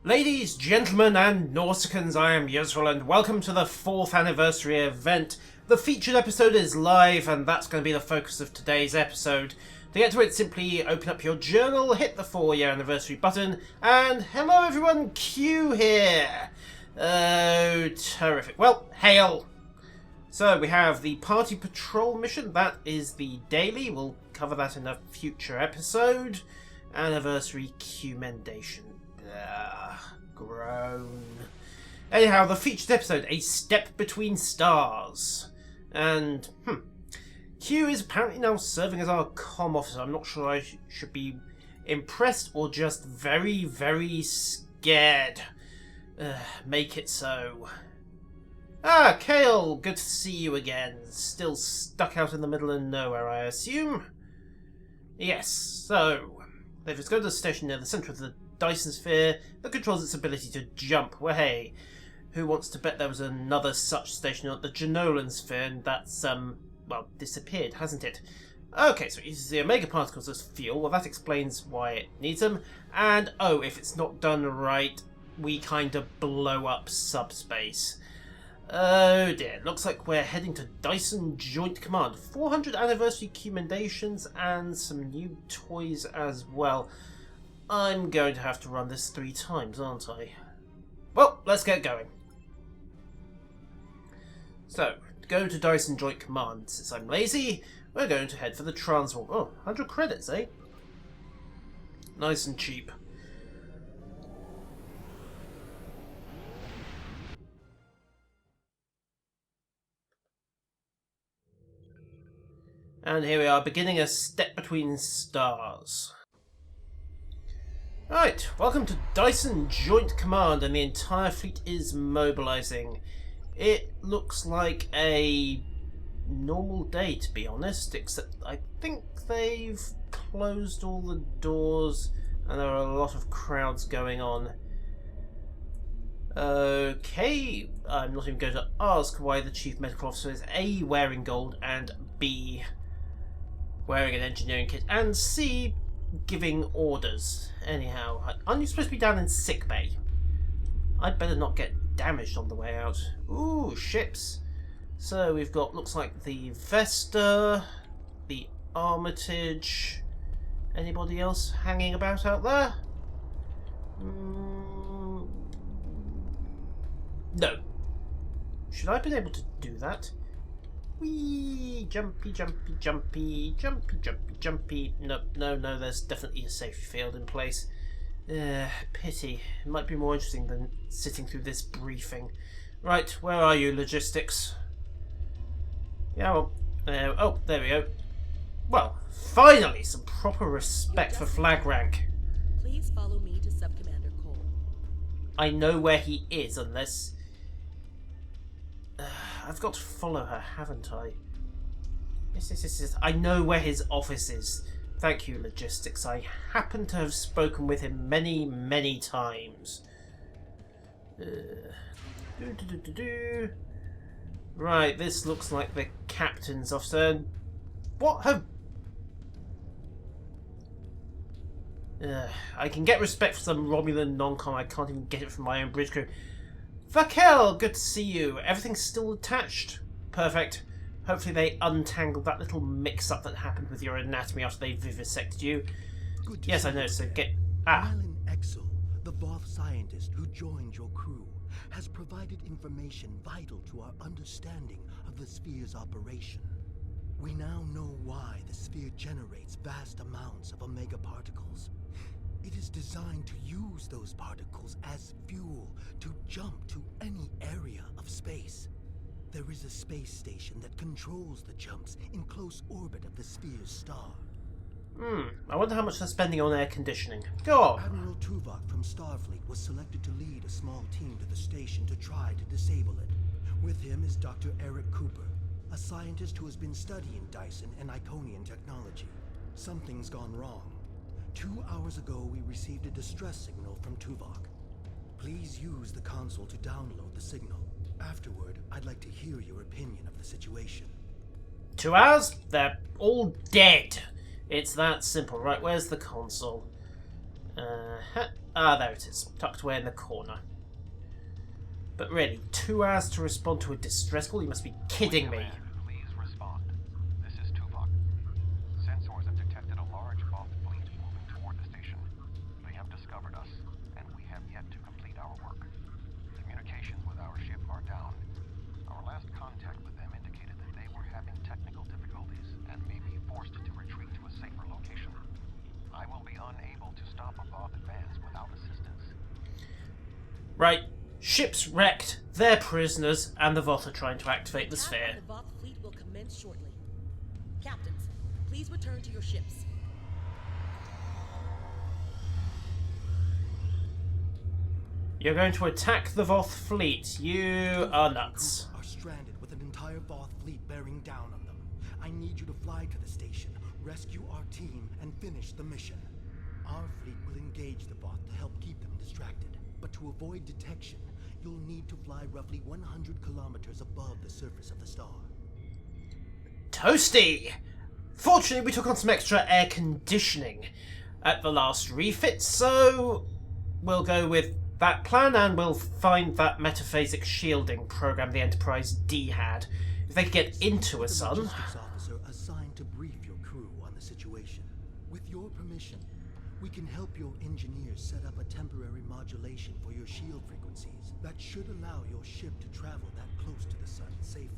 Ladies, gentlemen, and Nausicaans, I am Yusril, and welcome to the 4th anniversary event. The featured episode is live, and that's going to be the focus of today's episode. To get to it, simply open up your journal, hit the 4-year anniversary button, and hello everyone, Q here! Oh, terrific. Well, hail! So, we have the Party Patrol mission, that is the daily, we'll cover that in a future episode. Anniversary commendation. Groan. Anyhow, the featured episode, A Step Between Stars. And, Q is apparently now serving as our comm officer. I'm not sure I should be impressed or just very, very scared. Make it so. Ah, Kale, good to see you again. Still stuck out in the middle of nowhere, I assume? Yes, so they've just gone to the station near the centre of the Dyson sphere that controls its ability to jump. Well, hey, who wants to bet there was another such station at the Genolan sphere and that's, well, disappeared, hasn't it? Okay, so it uses the Omega particles as fuel. Well, that explains why it needs them. And, oh, if it's not done right, we kind of blow up subspace. Oh dear, looks like we're heading to Dyson Joint Command. 400 anniversary commendations and some new toys as well. I'm going to have to run this 3 times, aren't I? Well, let's get going. So, to go to Dyson Joint Command, since I'm lazy, we're going to head for the transport. Oh, 100 credits, eh? Nice and cheap. And here we are, beginning A Step Between Stars. Right, welcome to Dyson Joint Command, and the entire fleet is mobilising. It looks like a normal day, to be honest, except I think they've closed all the doors and there are a lot of crowds going on. Okay, I'm not even going to ask why the Chief Medical Officer is A, wearing gold, and B, wearing an engineering kit, and C, giving orders. Anyhow, aren't you supposed to be down in sickbay? I'd better not get damaged on the way out. Ooh, ships. So we've got, looks like the Vesta, the Armitage. Anybody else hanging about out there? No. Should I have been able to do that? Whee! Jumpy, jumpy, jumpy, jumpy, jumpy, jumpy. No, there's definitely a safety field in place. Pity. It might be more interesting than sitting through this briefing. Right, where are you, logistics? Yeah, well, oh, there we go. Well, finally, some proper respect for flag rank. Please follow me to Sub-Commander Cole. I know where he is, unless... I've got to follow her, haven't I? Yes. I know where his office is. Thank you, logistics. I happen to have spoken with him many, many times. Right, this looks like the captain's officer. What have... I can get respect for some Romulan non-com. I can't even get it from my own bridge crew. Vakel, good to see you. Everything's still attached? Perfect. Hopefully they untangled that little mix-up that happened with your anatomy after they vivisected you. Yes, I know, so get... Alan Exel, the Voth scientist who joined your crew, has provided information vital to our understanding of the sphere's operation. We now know why the sphere generates vast amounts of omega particles. It is designed to use those particles as fuel to jump to any area of space. There is a space station that controls the jumps in close orbit of the sphere's star. I wonder how much they're spending on air conditioning. Go on. Admiral Tuvok from Starfleet was selected to lead a small team to the station to try to disable it. With him is Dr. Eric Cooper, a scientist who has been studying Dyson and Iconian technology. Something's gone wrong. 2 hours ago, we received a distress signal from Tuvok. Please use the console to download the signal. Afterward, I'd like to hear your opinion of the situation. 2 hours? They're all dead. It's that simple. Right, where's the console? There it is, tucked away in the corner. But really, 2 hours to respond to a distress call? You must be kidding me. Please respond. This is Tuvok. Sensors have detected a large Voth fleet moving toward the station. They have discovered us, and we have yet to complete our work. Communications with our ship are down. Our last contact with them indicated that they were having technical difficulties and may be forced to retreat to a safer location. I will be unable to stop a Voth advance without assistance. Right. Ship's wrecked, they're prisoners, and the Voth are trying to activate the Attack sphere. on the Voth fleet will commence shortly. Captains, please return to your ships. You're going to attack the Voth fleet. You are nuts. Are stranded with an entire Voth fleet bearing down on them. I need you to fly to the station, rescue our team, and finish the mission. Our fleet will engage the Voth to help keep them distracted. But to avoid detection, you'll need to fly roughly 100 kilometers above the surface of the star. Toasty! Fortunately, we took on some extra air conditioning at the last refit, so we'll go with that plan and we'll find that metaphasic shielding program the Enterprise D had. If they could get into a sun... The logistics officer assigned to brief your crew on the situation. With your permission, we can help your engineers set up a temporary modulation for your shield frequencies that should allow your ship to travel that close to the sun safely.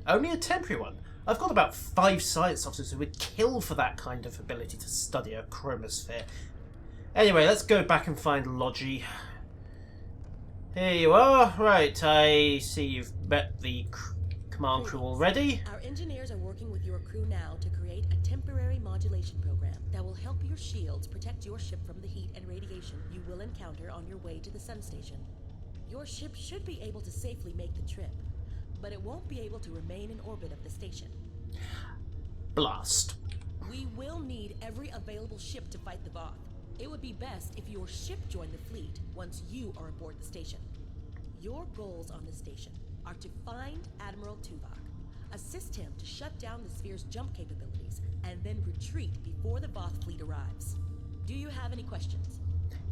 Only a temporary one? I've got about 5 science officers who would kill for that kind of ability to study a chromosphere. Anyway, let's go back and find Logi. Here you are. Right, I see you've met the command crew already. Our engineers are working with your crew now to create a temporary modulation program that will help your shields protect your ship from the heat and radiation you will encounter on your way to the sun station. Your ship should be able to safely make the trip, but it won't be able to remain in orbit of the station. Blast. We will need every available ship to fight the Voth. It would be best if your ship joined the fleet once you are aboard the station. Your goals on the station are to find Admiral Tuvok, assist him to shut down the sphere's jump capabilities, and then retreat before the Voth fleet arrives. Do you have any questions?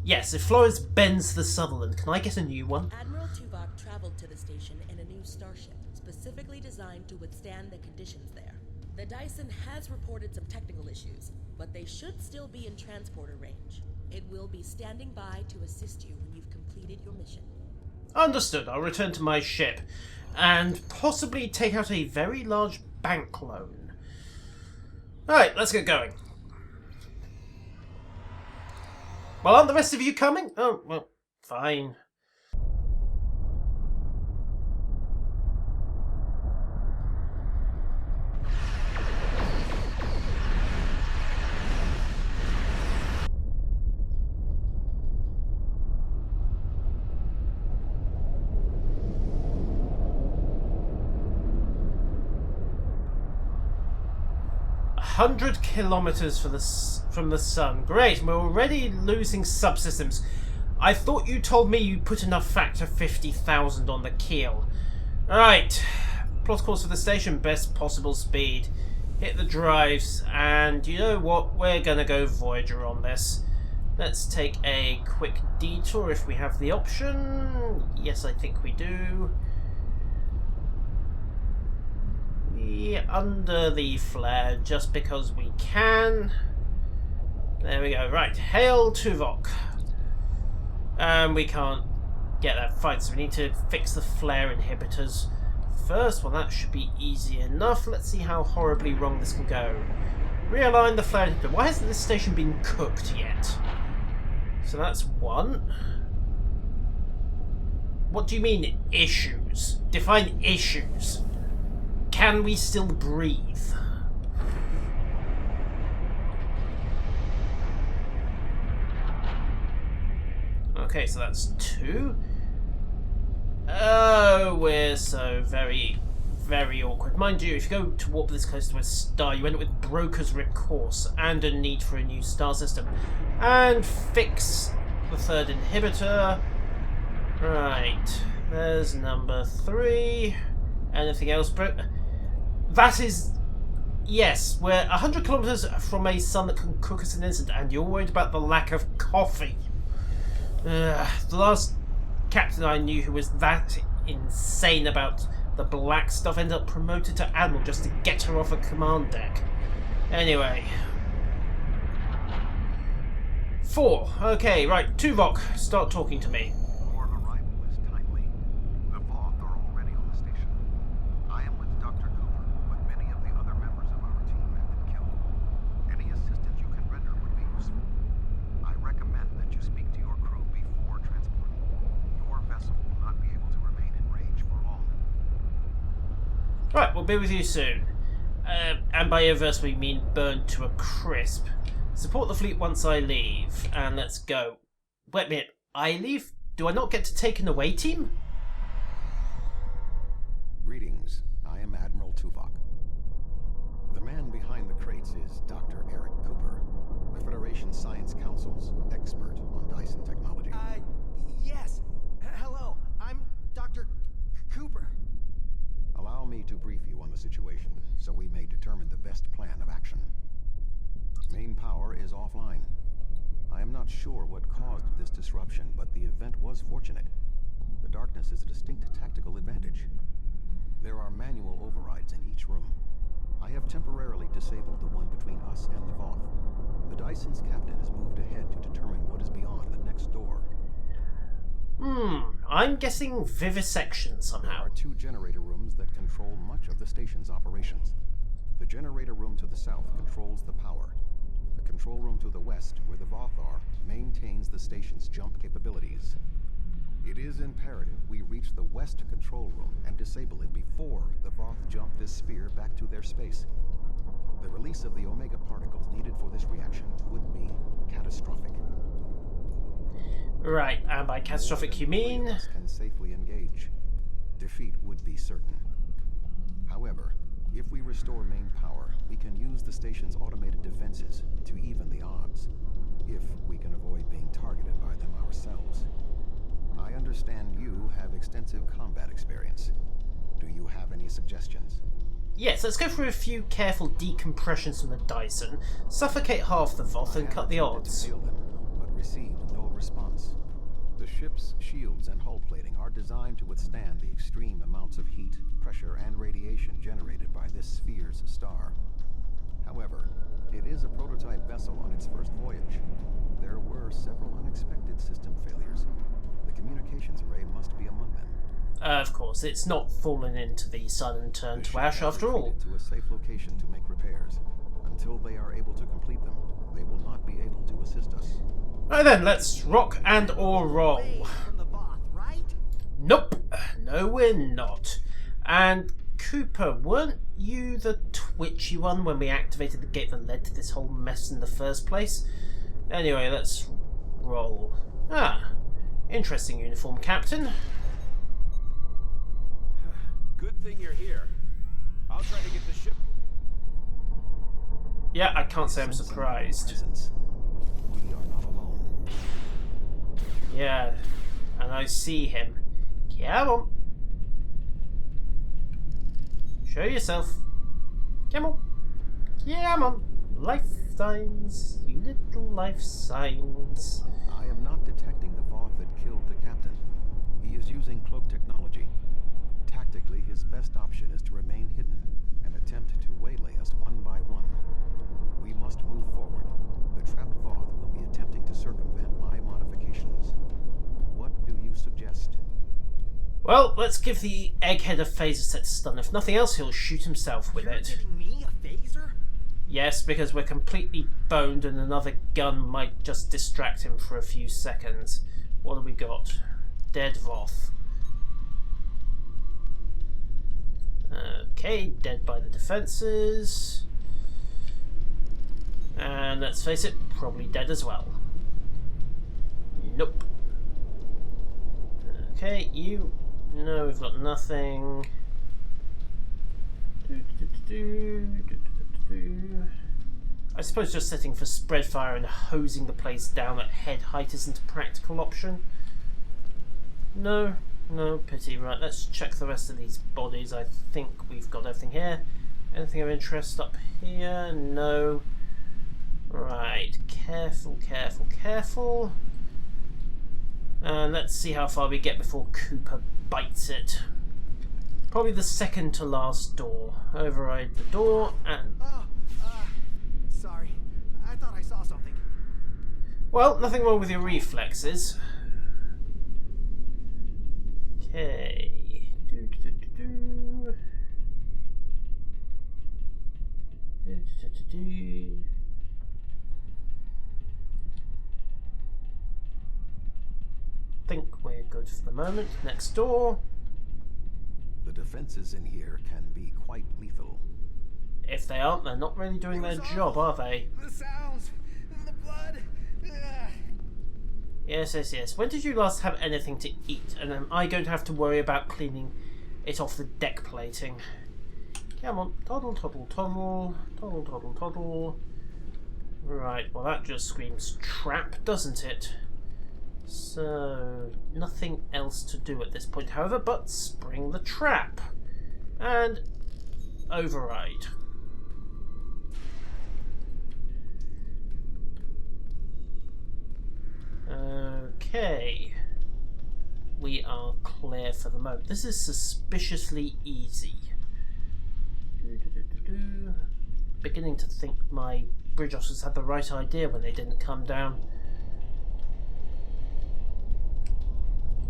Yes, if Flores bends the Sutherland, can I get a new one? Admiral Tuvok traveled to the station in a new starship, specifically designed to withstand the conditions there. The Dyson has reported some technical issues, but they should still be in transporter range. It will be standing by to assist you when you've completed your mission. Understood. I'll return to my ship and possibly take out a very large bank loan. Alright, let's get going. Well, aren't the rest of you coming? Oh, well, fine. "100 kilometers from the sun. Great, we're already losing subsystems. I thought you told me you put enough factor 50,000 on the keel. Alright, plot course for the station, best possible speed. Hit the drives, and you know what? We're gonna go Voyager on this. Let's take a quick detour if we have the option. Yes, I think we do. Under the flare, just because we can. There we go. Right, hail Tuvok. We can't get that fine, so we need to fix the flare inhibitors first. Well, that should be easy enough. Let's see how horribly wrong this can go. Realign the flare inhibitor. Why hasn't this station been cooked yet? So that's one. What do you mean, issues? Define issues. Can we still breathe? Okay, so that's 2. Oh, we're so very, very awkward. Mind you, if you go to warp this close to a star, you end up with broker's recourse and a need for a new star system. And fix the third inhibitor. Right, there's number 3. Anything else, bro? That is Yes, we're 100 kilometers from a sun that can cook us an instant, and you're worried about the lack of coffee. The last captain I knew who was that insane about the black stuff ended up promoted to Admiral just to get her off a command deck. Anyway. 4. Okay, right. Tuvok, start talking to me. Your arrival is timely. The Voth are already on the station. I am with Dr. Cooper, but many of the other members of our team have been killed. Any assistance you can render would be useful. I recommend that you speak to your crew before transporting. Your vessel will not be able to remain in range for long. Right, we'll be with you soon. And by irreverse we mean burned to a crisp. Support the fleet once I leave, and let's go. Wait a minute, I leave? Do I not get to take an away team? Greetings, I am Admiral Tuvok. The man behind the crates is Dr. Eric Cooper, the Federation Science Council's expert on Dyson technology. Yes. Hello, I'm Dr. Cooper. Allow me to brief you on the situation, so we may determine the best plan of action. Main power is offline. I am not sure what caused this disruption, but the event was fortunate. The darkness is a distinct tactical advantage. There are manual overrides in each room. I have temporarily disabled the one between us and the Voth. The Dyson's captain has moved ahead to determine what is beyond the next door. I'm guessing vivisection There somehow. are 2 generator rooms that control much of the station's operations. The generator room to the south controls the power. The control room to the west, where the Voth are, maintains the station's jump capabilities. It is imperative we reach the west control room and disable it before the Voth jump this sphere back to their space. The release of the Omega particles needed for this reaction would be catastrophic. Right, and by catastrophic you More than 3 of mean? us can safely engage. Defeat would be certain. However, if we restore main power, we can use the station's automated defenses to even the odds, if we can avoid being targeted by them ourselves. I understand you have extensive combat experience. Do you have any suggestions? Yes, let's go through a few careful decompressions from the Dyson, suffocate half the Voth and I cut the have attempted odds. to hail them, but received no response. The ship's shields and hull plating are designed to withstand the extreme amounts of heat, pressure, and radiation generated by this sphere's star. However, it is a prototype vessel on its first voyage. There were several unexpected system failures. The communications array must be among them. Of course, it's not fallen into the sun and turned The to ship ash has after all. retreated to a safe location to make repairs. Until they are able to complete them, they will not be able to assist us. Right then, let's rock and or roll. Away from the Voth, right? Nope, no we're not. And Cooper, weren't you the twitchy one when we activated the gate that led to this whole mess in the first place? Anyway, let's roll. Interesting uniform, Captain. Good thing you're here. I'll try to get the ship. Yeah, I can't say I'm Sense an unknown surprised. presence. We are not alone. Yeah, and I see him. Come on. Show yourself. Come on. Come on. Life signs, you little life signs. I am not detecting the Voth that killed the captain. He is using cloak technology. Tactically, his best option is to remain hidden and attempt to waylay us one by one. We must move forward. The trapped Voth will be attempting to circumvent my modifications. What do you suggest? Well, let's give the egghead a phaser set to stun. If nothing else, he'll shoot himself with You're it. giving me a phaser? Yes, because we're completely boned and another gun might just distract him for a few seconds. What have we got? Dead Voth. Okay, dead by the defences. And let's face it, probably dead as well. Nope. Okay, you... No, we've got nothing. I suppose just setting for spread fire and hosing the place down at head height isn't a practical option. No pity. Right, let's check the rest of these bodies. I think we've got everything here. Anything of interest up here? No. Right, careful, careful, careful. And let's see how far we get before Cooper bites it. Probably the second to last door. Override the door and... Sorry. I thought I saw something. Well, nothing wrong with your reflexes. Okay. Think we're good for the moment. Next door. The defenses in here can be quite lethal. If they aren't, they're not really doing their job, are they? The sounds, the blood. Yes, yes, yes. When did you last have anything to eat? And am I going to have to worry about cleaning it off the deck plating? Come on. Toddle, toddle, toddle. Toddle, toddle, toddle. Right, well that just screams trap, doesn't it? So, nothing else to do at this point, however, but spring the trap. And override. Okay. We are clear for the moment. This is suspiciously easy. Beginning to think my bridge officers had the right idea when they didn't come down.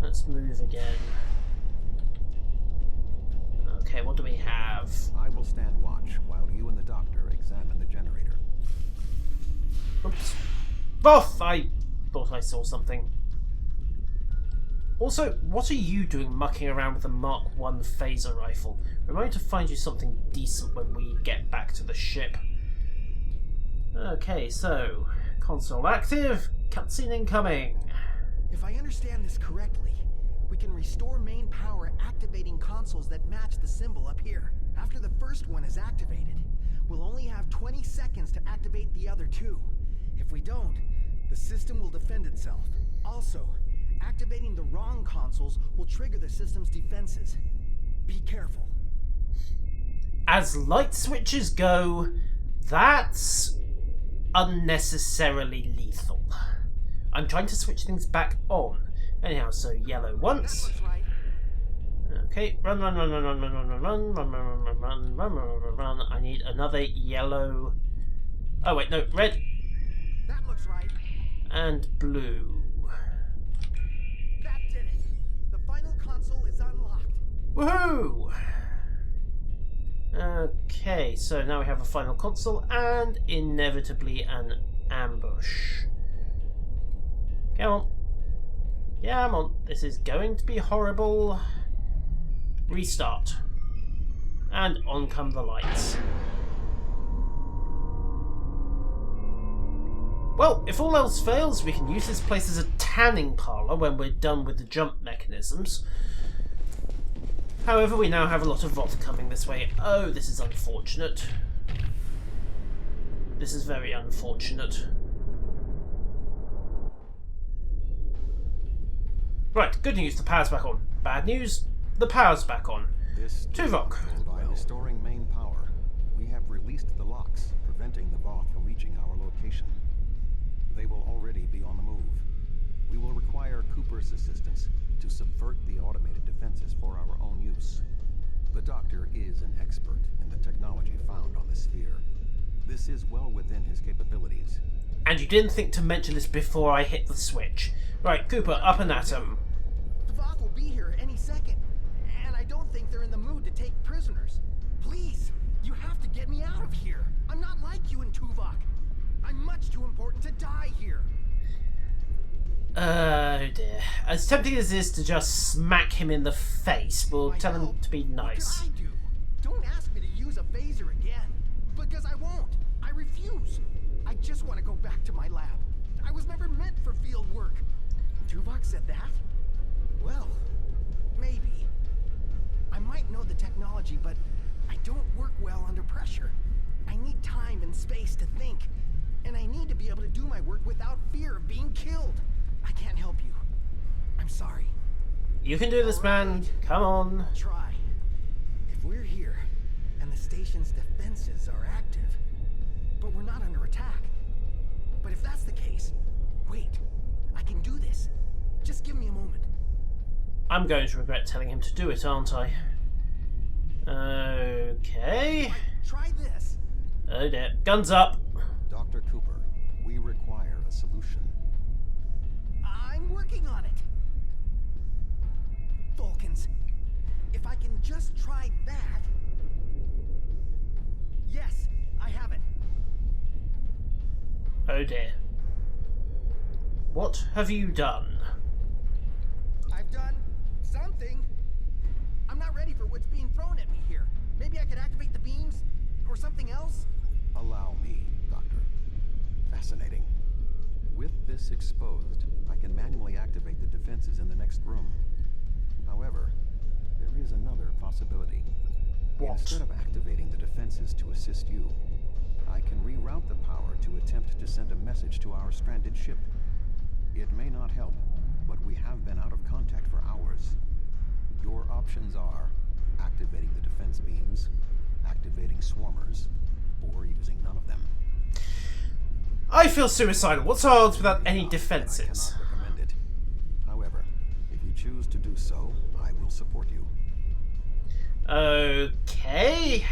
Let's move again. Okay, what do we have? I will stand watch while you and the doctor examine the generator. Oops. Boff! I thought I saw something. Also, what are you doing mucking around with the Mark I phaser rifle? Remind me to find you something decent when we get back to the ship. Okay, so, console active, cutscene incoming. If I understand this correctly, we can restore main power activating consoles that match the symbol up here. After the first one is activated, we'll only have 20 seconds to activate the other two. If we don't, the system will defend itself. Also, activating the wrong consoles will trigger the system's defenses. Be careful. As light switches go, that's unnecessarily lethal. I'm trying to switch things back on. Anyhow, so yellow once. Okay, run, run, run, run, run, run, run, run, run, run, run, run, run, run, run, run. I need another yellow. Oh wait, no, red. That looks right. And blue. That did it. The final console is unlocked. Woohoo! Okay, so now we have a final console and inevitably an ambush. Come on. Come on. This is going to be horrible. Restart. And on come the lights. Well, if all else fails, we can use this place as a tanning parlour when we're done with the jump mechanisms. However, we now have a lot of Voth coming this way. Oh, this is unfortunate. This is very unfortunate. Right, good news, the power's back on. Bad news, the power's back on. Tuvok. By restoring main power, we have released the locks, preventing the Voth from reaching our location. They will already be on the move. We will require Cooper's assistance to subvert the automated defenses for our own use. The Doctor is an expert in the technology found on the sphere. This is well within his capabilities. And you didn't think to mention this before I hit the switch. Right, Cooper, up and at 'em. The Voth will be here any second, and I don't think they're in the mood to take prisoners. Please, you have to get me out of here. I'm not like you and Tuvok. I'm much too important to die here. Oh dear. As tempting as it is to just smack him in the face, we'll tell him to be nice. What can I do? Don't ask me to use a phaser again, because I won't. I refuse. I just want to go back to my lab. I was never meant for field work. Tuvok said that? Well, maybe. I might know the technology, but I don't work well under pressure. I need time and space to think, and I need to be able to do my work without fear of being killed. I can't help you. I'm sorry. You can do this, man. Come on. Try. If we're here, and the station's defenses are active, but we're not under attack. But if that's the case, wait, I can do this. Just give me a moment. I'm going to regret telling him to do it, aren't I? Okay. Try this. Oh dear. Guns up. Dr. Cooper, we require a solution. I'm working on it. Vulcans, if I can just try that. Yes, I have it. Oh dear. What have you done? I've done something. I'm not ready for what's being thrown at me here. Maybe I could activate the beams or something else? Allow me, Doctor. Fascinating. With this exposed, I can manually activate the defenses in the next room. However, there is another possibility. What? Instead of activating the defenses to assist you, I can reroute the power to attempt to send a message to our stranded ship. It may not help, but we have been out of contact for hours. Your options are activating the defense beams, activating swarmers, or using none of them. I feel suicidal. What's our odds without any defenses? I cannot recommend it. However, if you choose to do so, I will support you. Okay.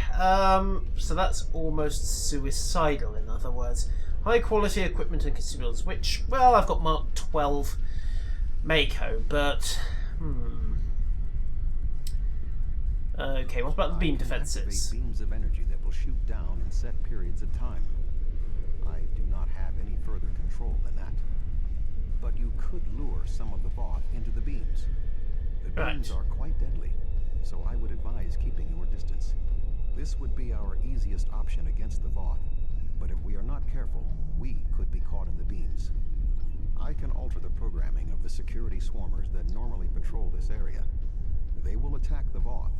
So that's almost suicidal, in other words. High quality equipment and consumables, which, well, I've got Mark 12 Mako, but... Okay, what about the beam I can defenses? activate beams of energy that will shoot down in set periods of time. I do not have any further control than that. But you could lure some of the Voth into the beams. The beams Right. are quite deadly, so I would advise keeping your distance. This would be our easiest option against the Voth, but if we are not careful, we could be caught in the beams. I can alter the programming of the security swarmers that normally patrol this area. They will attack the Voth,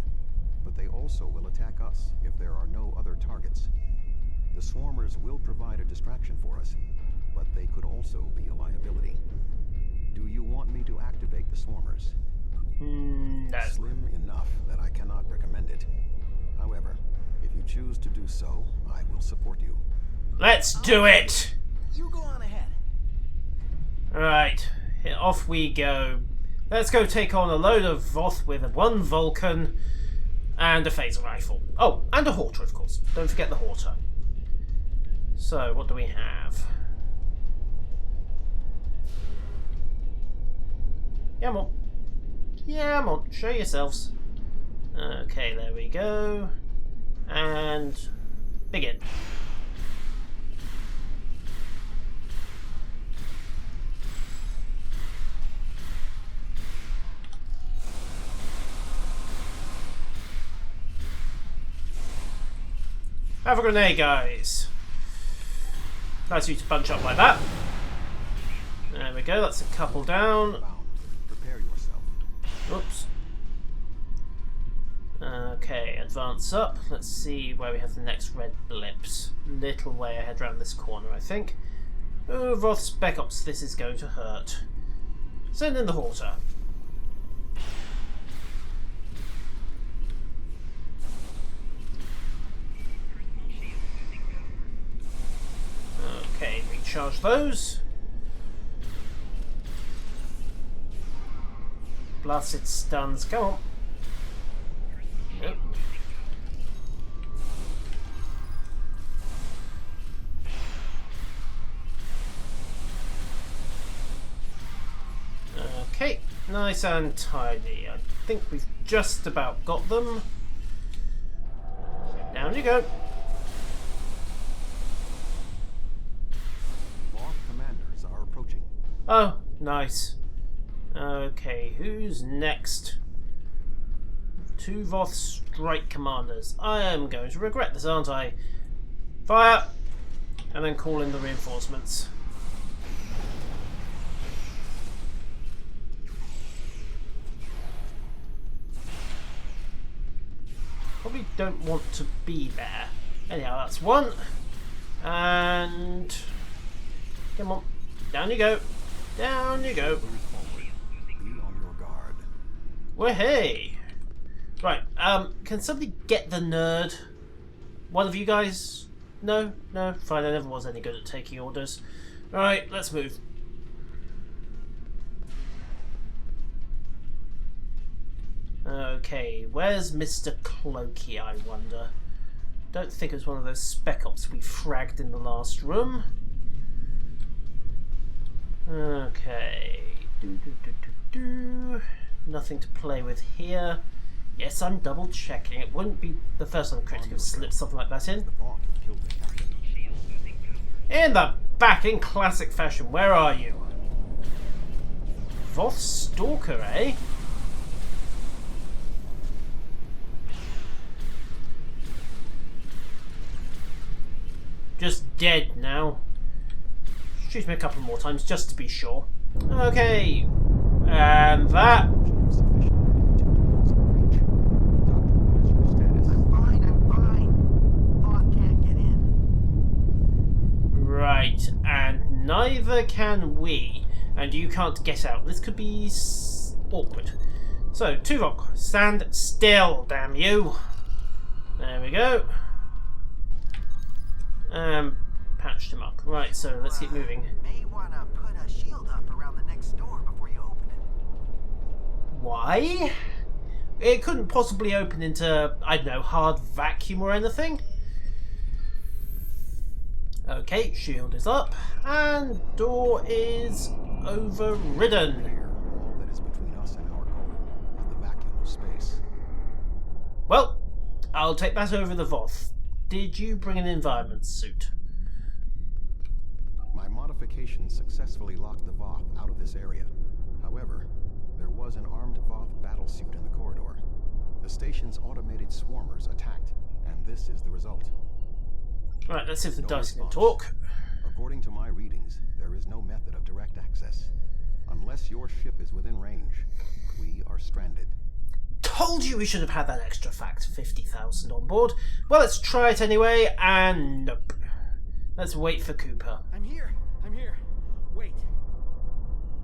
but they also will attack us if there are no other targets. The swarmers will provide a distraction for us, but they could also be a liability. Do you want me to activate the swarmers? No. Slim enough that I cannot recommend it. However, if you choose to do so, I will support you. Let's do it! You go on ahead. Right, off we go. Let's go take on a load of Voth with one Vulcan and a phaser rifle. Oh, and a Horter, of course. Don't forget the Horter. So, what do we have? Come on. Come on, show yourselves. Okay, there we go. And begin. Have a grenade, guys. Nice of you to bunch up like that. There we go, that's a couple down. Bound. Prepare yourself. Oops. Okay, advance up. Let's see where we have the next red blips. Little way ahead round this corner, I think. Oh, Voth Spec Ops, this is going to hurt. Send in the Horter. Okay, recharge those. Blasted stuns, come on. Nope. Okay, nice and tidy. I think we've just about got them. Down you go. Voth commanders are approaching. Oh, nice. Okay, who's next? Two Voth strike commanders. I am going to regret this, aren't I? Fire! And then call in the reinforcements. Probably don't want to be there. Anyhow, that's one. And... come on. Down you go. Down you go. Be on your guard. Well, hey. Right, can somebody get the nerd? One of you guys? No? No? Fine, I never was any good at taking orders. Alright, let's move. Okay, where's Mr. Cloaky, I wonder? Don't think it was one of those spec ops we fragged in the last room. Okay. Nothing to play with here. Yes, I'm double checking. It wouldn't be the first time Critic have slipped something like that in. In the back, in classic fashion. Where are you? Voth Stalker, eh? Just dead now. Shoot me a couple more times just to be sure. Okay. And that. Right, and neither can we. And you can't get out. This could be awkward. So, Tuvok, stand still, damn you. There we go. Patched him up. Right, so let's keep moving. May wanna put a shield up around the next door before you open it. Why? It couldn't possibly open into, I don't know, hard vacuum or anything. Okay, shield is up, and door is overridden. All that is between us and our goal is the vacuum of space. Well, I'll take that over the Voth. Did you bring an environment suit? My modifications successfully locked the Voth out of this area. However, there was an armed Voth battlesuit in the corridor. The station's automated swarmers attacked, and this is the result. Right, let's see if the No dice can response. talk. According to my readings, there is no method of direct access. Unless your ship is within range, we are stranded. Told you we should have had that extra fact, 50,000 on board. Well, let's try it anyway, and nope. Let's wait for Cooper. I'm here. Wait.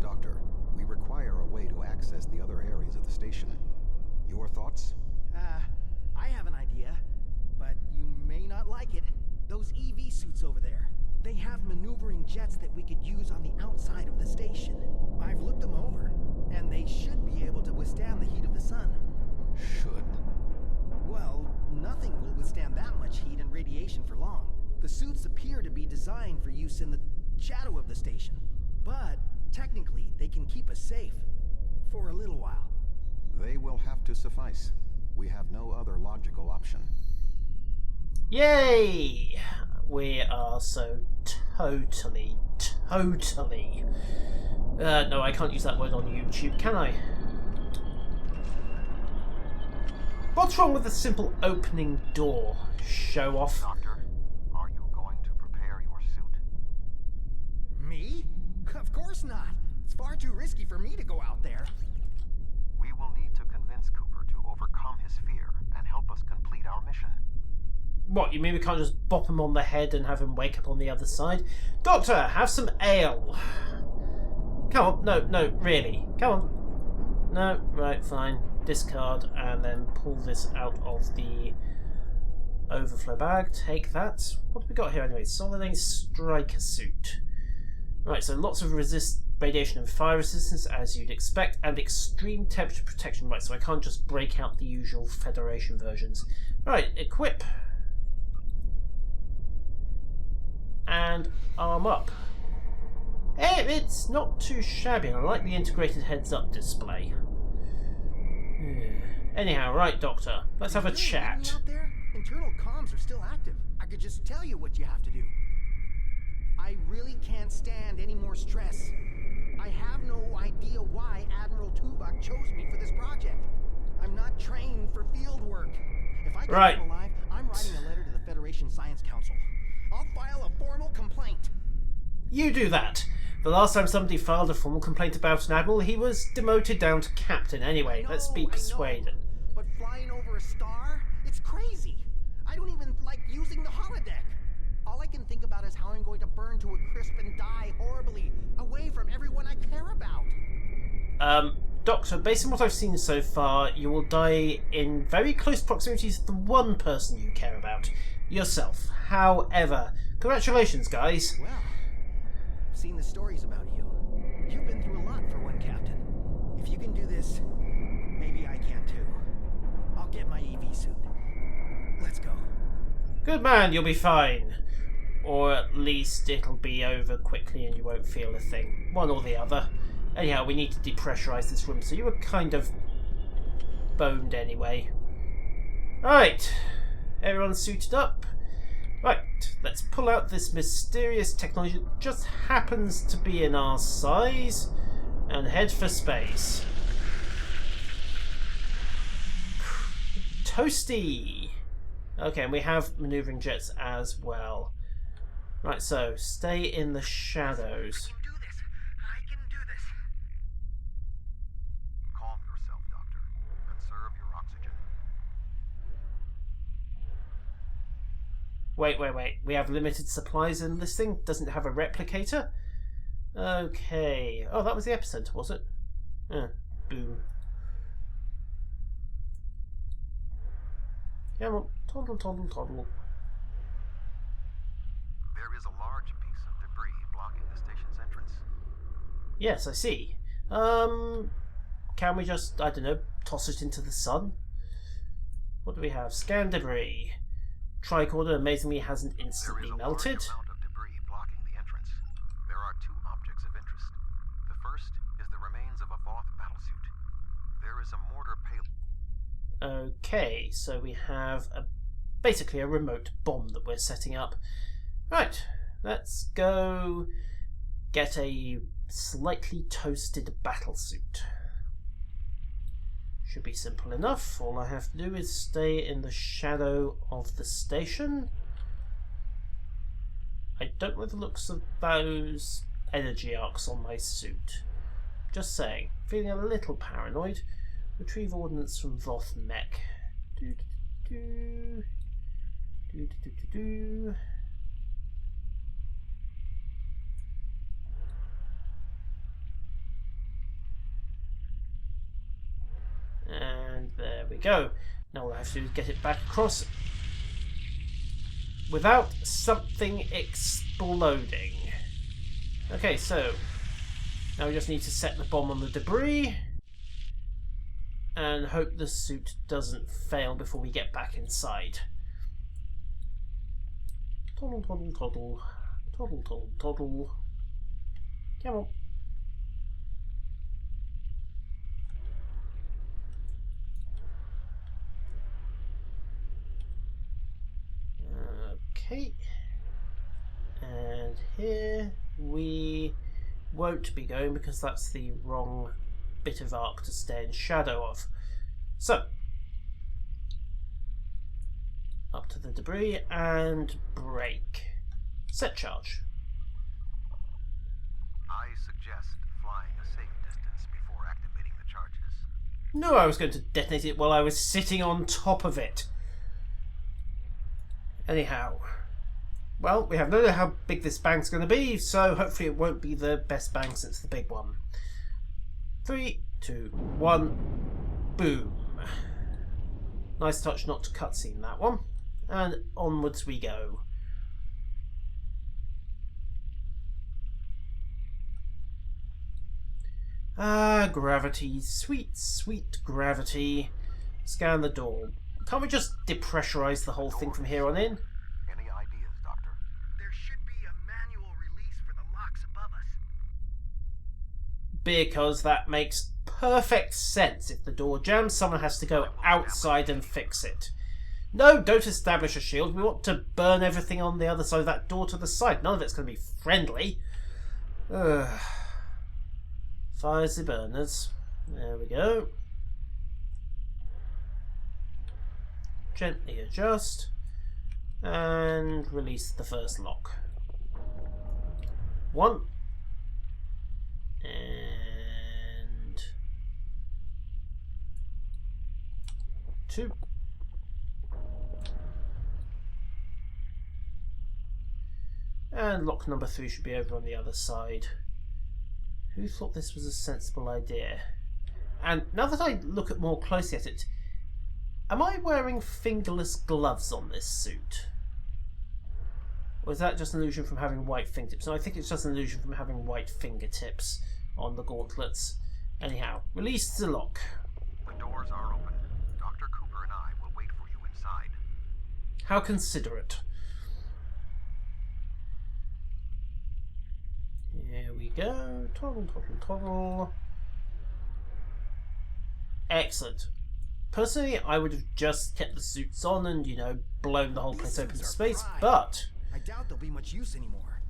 Doctor, we require a way to access the other areas of the station. Your thoughts? I have an idea, but you may not like it. Those EV suits over there, they have maneuvering jets that we could use on the outside of the station. I've looked them over, and they should be able to withstand the heat of the sun. Should. Well, nothing will withstand that much heat and radiation for long. The suits appear to be designed for use in the shadow of the station. But, technically, they can keep us safe. For a little while. They will have to suffice. We have no other logical option. Yay! We are so totally... no, I can't use that word on YouTube, can I? What's wrong with the simple opening door? Show off. Doctor, are you going to prepare your suit? Me? Of course not. It's far too risky for me to go out there. We will need to convince Cooper to overcome his fear and help us complete our mission. What, you mean we can't just bop him on the head and have him wake up on the other side? Doctor, have some ale. Come on, no, really. Come on. No, right, fine. Discard and then pull this out of the overflow bag. Take that. What have we got here anyway? Solid striker suit. Right, so lots of resist radiation and fire resistance as you'd expect, and extreme temperature protection. Right, so I can't just break out the usual Federation versions. Right, equip. And arm up. Hey, it's not too shabby. I like the integrated heads-up display. Anyhow, right, Doctor. Let's have a chat. Out there, internal comms are still active. I could just tell you what you have to do. I really can't stand any more stress. I have no idea why Admiral Tuvok chose me for this project. I'm not trained for field work. If I get out alive, I'm writing a letter to the Federation Science Council. I'll file a formal complaint. You do that. The last time somebody filed a formal complaint about an admiral, he was demoted down to captain. Anyway, let's be persuaded. But flying over a star? It's crazy. I don't even like using the holodeck. All I can think about is how I'm going to burn to a crisp and die horribly, away from everyone I care about. Doctor, based on what I've seen so far, you will die in very close proximity to the one person you care about. yourself. However, congratulations, guys. Well, I've seen the stories about you. You've been through a lot for one captain. If you can do this, maybe I can too. I'll get my EV suit. Let's go. Good man, you'll be fine. Or at least it'll be over quickly and you won't feel a thing. One or the other. Anyhow, we need to depressurize this room, so you were kind of boned anyway. Alright, everyone's suited up. Right, let's pull out this mysterious technology that just happens to be in our size and head for space. Toasty! Okay, and we have maneuvering jets as well. Right, so stay in the shadows. Do this. I can do this. Calm yourself, Doctor. Conserve your oxygen. Wait. We have limited supplies in this thing? Doesn't it have a replicator? Okay. Oh, that was the epicenter, was it? Boom. Come on. Toddle. There is a large piece of debris blocking the station's entrance. Yes, I see. Can we just, I don't know, toss it into the sun? What do we have? Scan debris. Tricorder amazingly hasn't instantly melted. There is a large amount of debris blocking the entrance. There are two objects of interest. The first is the remains of a Voth battlesuit. There is a mortar payload. Okay, so we have basically a remote bomb that we're setting up. Right, let's go get a slightly toasted battlesuit. Should be simple enough. All I have to do is stay in the shadow of the station. I don't like the looks of those energy arcs on my suit. Just saying. Feeling a little paranoid. Retrieve ordnance from Voth mech. And there we go. Now all I have to do is get it back across without something exploding. Okay, so now we just need to set the bomb on the debris and hope the suit doesn't fail before we get back inside. Toddle. Come on. Okay, and here we won't be going because that's the wrong bit of arc to stay in shadow of. So, up to the debris and brake. Set charge. I suggest flying a safe distance before activating the charges. No, I was going to detonate it while I was sitting on top of it. Anyhow, well, we have no idea how big this bank's going to be, so hopefully it won't be the best bank since the big one. 3, 2, 1, boom. Nice touch not to cutscene that one. And onwards we go. Ah, gravity. Sweet, sweet gravity. Scan the door. Can't we just depressurize the whole thing from here on in? Any ideas, Doctor? There should be a manual release for the locks above us. Because that makes perfect sense. If the door jams, someone has to go outside and fix it. No, don't establish a shield. We want to burn everything on the other side of that door to the side. None of it's going to be friendly. Fires the burners. There we go. Gently adjust and release the first lock. 1 and 2. And lock number 3 should be over on the other side. Who thought this was a sensible idea? And now that I look more closely at it, am I wearing fingerless gloves on this suit? Or is that just an illusion from having white fingertips? No, I think it's just an illusion from having white fingertips on the gauntlets. Anyhow, release the lock. The doors are open. Dr. Cooper and I will wait for you inside. How considerate. Here we go. Toggle, toggle, toggle. Excellent. Personally, I would have just kept the suits on and, you know, blown the whole place open to space, but... I doubt they'll be much use anymore.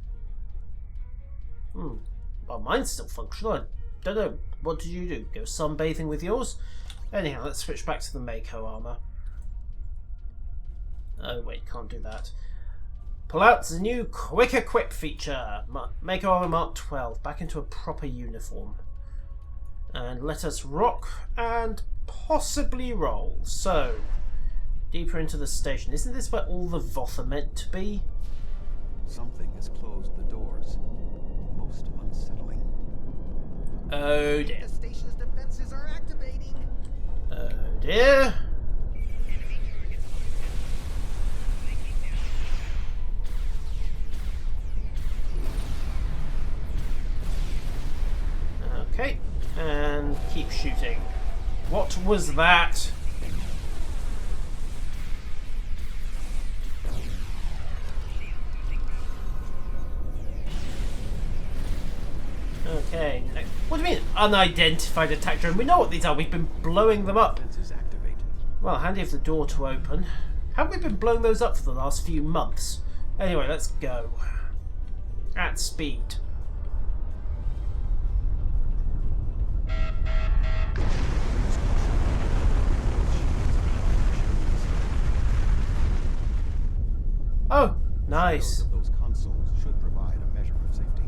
Well, mine's still functional. I don't know. What did you do? Go sunbathing with yours? Anyhow, let's switch back to the Mako armor. Oh, wait, can't do that. Pull out the new Quick Equip feature. Mako armor Mark 12. Back into a proper uniform. And let us rock and possibly roll. So, deeper into the station. Isn't this where all the Voth are meant to be? Something has closed the doors. Most unsettling. Oh dear. The station's defenses are activating. Oh dear. Okay, and keep shooting. What was that? Okay, what do you mean unidentified attack drone? We know what these are, we've been blowing them up. Defenses activated. Well, handy of the door to open. Haven't we been blowing those up for the last few months? Anyway, let's go. At speed. Oh, nice. Those consoles should provide a measure of safety.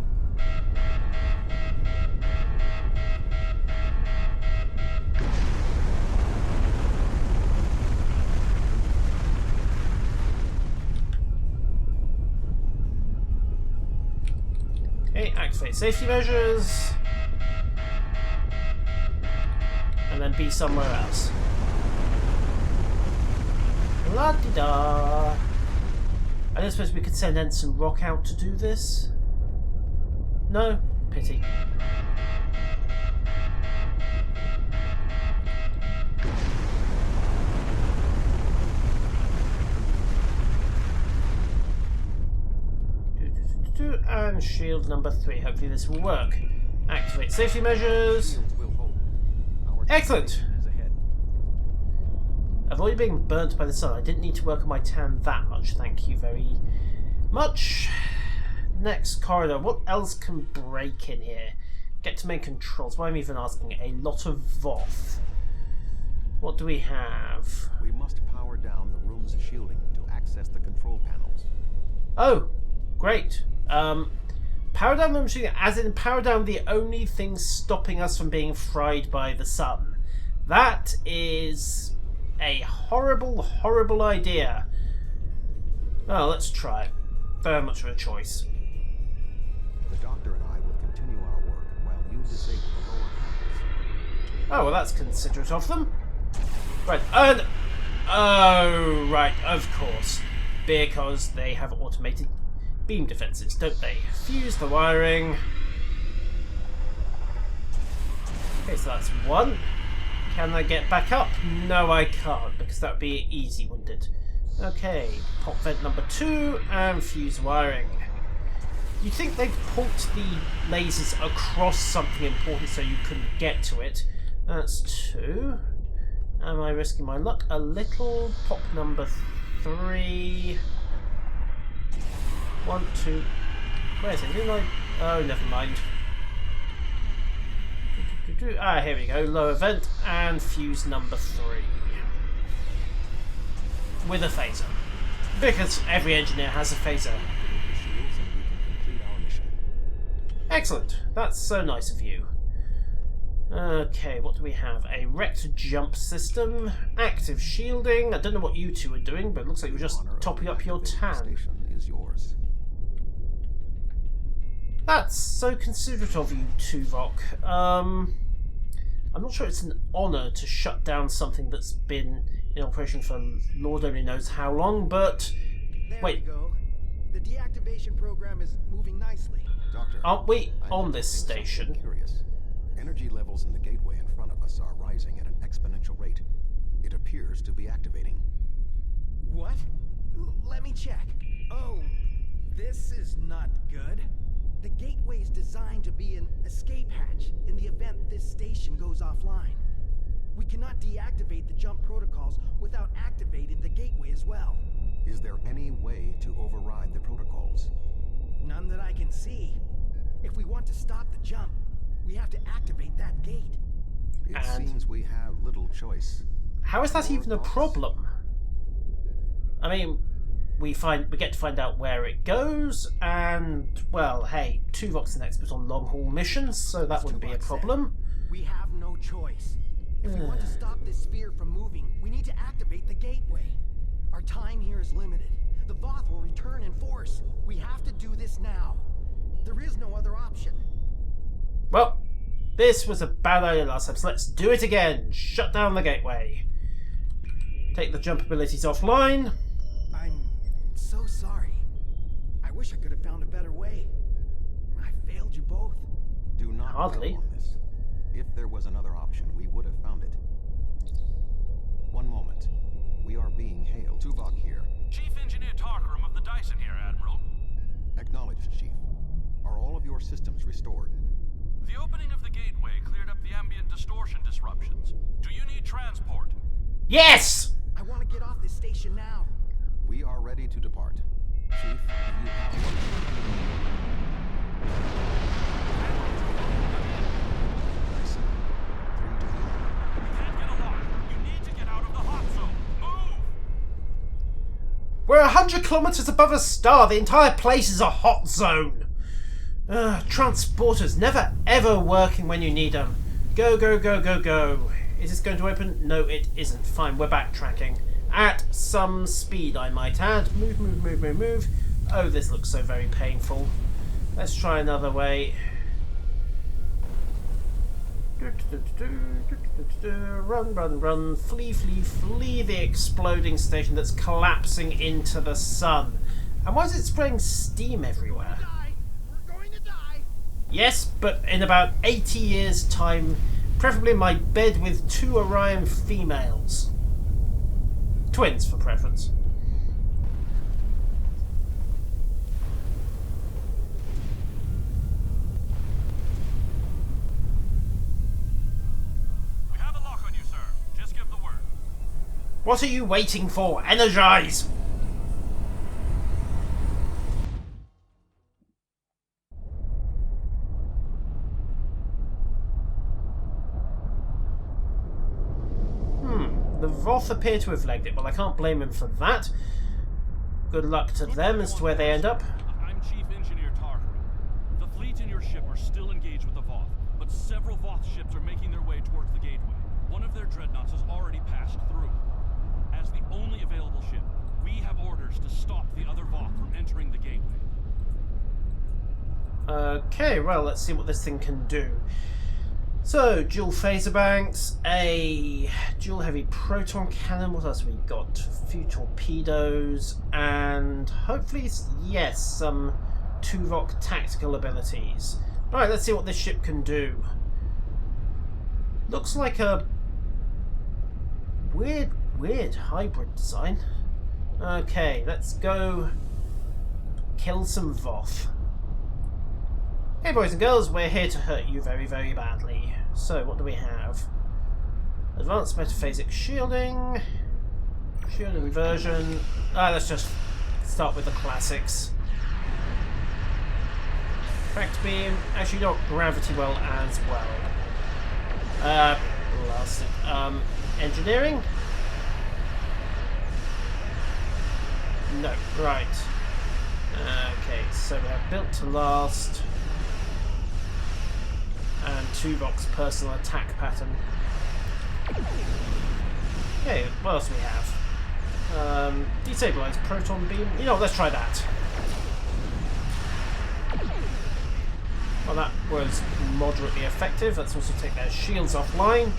Okay, activate safety measures. And then be somewhere else. La-di-da. I don't suppose we could send Ensign Rock out to do this? No? Pity. And shield number 3. Hopefully this will work. Activate safety measures. Shields will hold. Our Excellent. destination is ahead. Avoid being burnt by the sun. I didn't need to work on my tan that much. Thank you very much. Next corridor. What else can break in here? Get to main controls. Why am I even asking? A lot of Voth. What do we have? We must power down the room's shielding to access the control panels. Oh, great. Power down the machine, as in power down the only thing stopping us from being fried by the sun. That is a horrible, horrible idea. Well, let's try it. Very much of a choice. The doctor and I will continue our work while you disable the lower panels. Oh, well, that's considerate of them. Right, and... Oh, right, of course. Because they have automated beam defenses, don't they? Fuse the wiring. Okay, so that's one. Can I get back up? No, I can't, because that would be easy, wouldn't it? Okay, pop vent number 2, and fuse wiring. You'd think they'd put the lasers across something important so you couldn't get to it. That's 2. Am I risking my luck a little? Pop number 3. 1, 2. Where is it? Didn't I? Oh, never mind. Ah, here we go. Lower vent and fuse number 3. With a phaser. Because every engineer has a phaser. Activate the shields and we can complete our mission. Excellent. That's so nice of you. Okay, what do we have? A wrecked jump system, active shielding. I don't know what you two are doing, but it looks like you're just Honor of topping up your reactivating the tan. station is yours. That's so considerate of you, Tuvok. I'm not sure it's an honour to shut down something that's been in operation for Lord only knows how long, but... There Wait. we go. The deactivation program is moving nicely. Doctor, Aren't we I'm on this detecting something station? Curious. Energy levels in the gateway in front of us are rising at an exponential rate. It appears to be activating. What? Let me check. Oh, this is not good. The gateway is designed to be an escape hatch in the event this station goes offline. We cannot deactivate the jump protocols without activating the gateway as well. Is there any way to override the protocols? None that I can see. If we want to stop the jump, we have to activate that gate. It And- seems we have little choice. How is that even a problem? I mean, we get to find out where it goes, and well, hey, Tuvok's an expert on long-haul missions, so that wouldn't be a Tuvok said, problem. We have no choice. If we want to stop this sphere from moving, we need to activate the gateway. Our time here is limited. The Voth will return in force. We have to do this now. There is no other option. Well, this was a bad idea last time, so let's do it again. Shut down the gateway. Take the jump abilities offline. I'm so sorry. I wish I could have found a better way. I failed you both. Do not Hardly. dwell on this. If there was another option, we would have found it. One moment. We are being hailed. Tuvok here. Chief Engineer Tarkram of the Dyson here, Admiral. Acknowledged, Chief. Are all of your systems restored? The opening of the gateway cleared up the ambient distortion disruptions. Do you need transport? Yes! I want to get off this station now. We are ready to depart. Chief, do you have Nice. 3 to the We can't get a lock. You need to get out of the hot zone. Move! We're 100 kilometers above a star. The entire place is a hot zone. Transporters never ever working when you need them. Go, go, go, go, go. Is this going to open? No, it isn't. Fine, we're backtracking. At some speed, I might add. Move, move, move, move, move. Oh, this looks so very painful. Let's try another way. Run, run, run. Flee, flee, flee the exploding station that's collapsing into the sun. And why is it spraying steam everywhere? Die! We're going to die! Yes, but in about 80 years' time, preferably in my bed with 2 Orion females. Twins, for preference. We have a lock on you, sir. Just give the word. What are you waiting for? Energize! The Voth appear to have legged it. Well, I can't blame him for that. Good luck to them as to where they end up. I'm Chief Engineer Tarkram. The fleet and your ship are still engaged with the Voth, but several Voth ships are making their way towards the gateway. One of their dreadnoughts has already passed through. As the only available ship, we have orders to stop the other Voth from entering the gateway. Okay, well, let's see what this thing can do. So, dual phaser banks, a dual heavy proton cannon, what else have we got? A few torpedoes, and hopefully, yes, some Tuvok tactical abilities. Alright, let's see what this ship can do. Looks like a weird hybrid design. Okay, let's go kill some Voth. Hey boys and girls, we're here to hurt you very, very badly. So, what do we have? Advanced metaphasic shielding. Shielding version. Let's just start with the classics. Cracked beam. Actually, not gravity well as well. Blasted. Engineering? No, right. Okay, so we have built to last. And Tuvok's personal attack pattern. Okay, what else do we have? Destabilize proton beam. You know, let's try that. Well, that was moderately effective. Let's also take their shields offline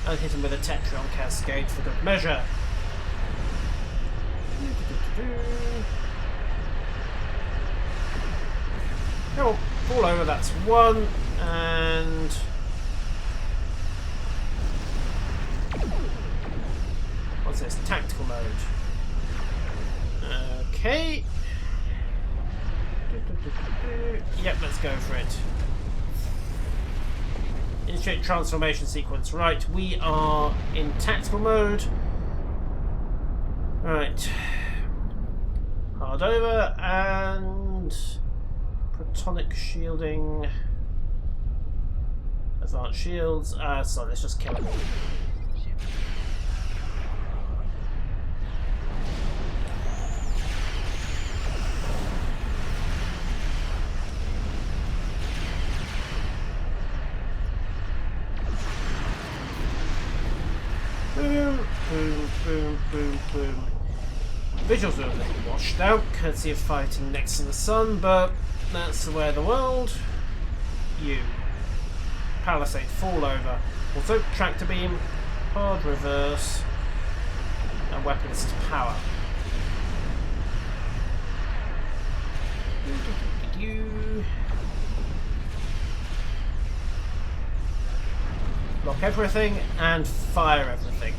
and hit them with a Tetrion cascade for good measure. Come on, fall over, that's one, and... what's this? Tactical mode. Okay. Yep, let's go for it. Initiate transformation sequence. Right, we are in tactical mode. Right. Hard over and protonic shielding. Advanced shields. So let's just kill them all. Boom, boom, boom, boom, boom. Visuals are a little washed out, courtesy of fighting next to the sun, but that's the way of the world. You. Palisade, fall over. Also, tractor beam, hard reverse, and weapons to power. Block everything and fire everything.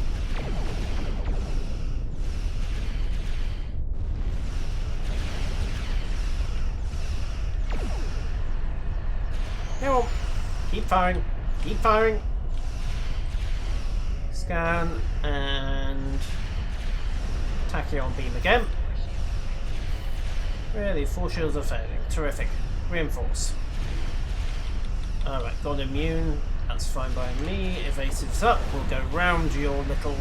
Come on. Keep firing. Keep firing. Scan and tachyon beam again. Really, 4 shields are failing. Terrific. Reinforce. Alright, gone immune. That's fine by me. Evasive's up. We'll go round your little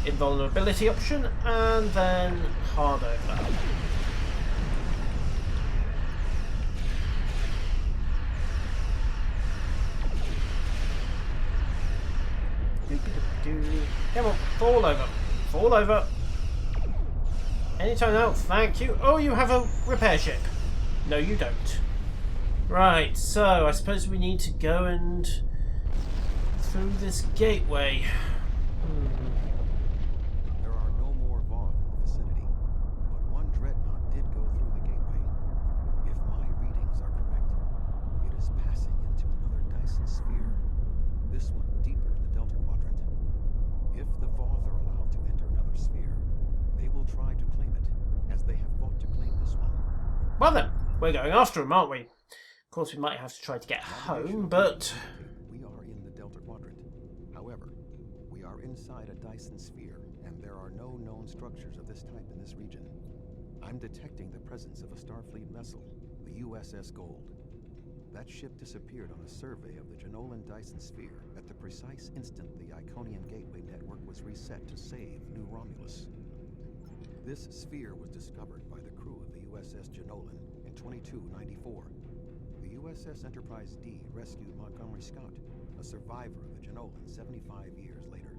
invulnerability option and then hard over. Come on, fall over. Fall over. Anytime now, thank you. Oh, you have a repair ship. No, you don't. Right, so I suppose we need to go and through this gateway. There are no more Voth in the vicinity, but one dreadnought did go through the gateway. If my readings are correct, it is passing into another Dyson sphere. This one deeper in the Delta Quadrant. If the Voth are allowed to enter another sphere, they will try to claim it, as they have fought to claim this one. Well then, we're going after them, aren't we? Of course, we might have to try to get home, but... We are in the Delta Quadrant. However, we are inside a Dyson sphere, and there are no known structures of this type in this region. I'm detecting the presence of a Starfleet vessel, the USS Gold. That ship disappeared on a survey of the Janolan Dyson sphere at the precise instant the Iconian Gateway network was reset to save New Romulus. This sphere was discovered by the crew of the USS Janolan in 2294. The USS Enterprise D rescued Montgomery Scott, a survivor of the Janolan 75 years later.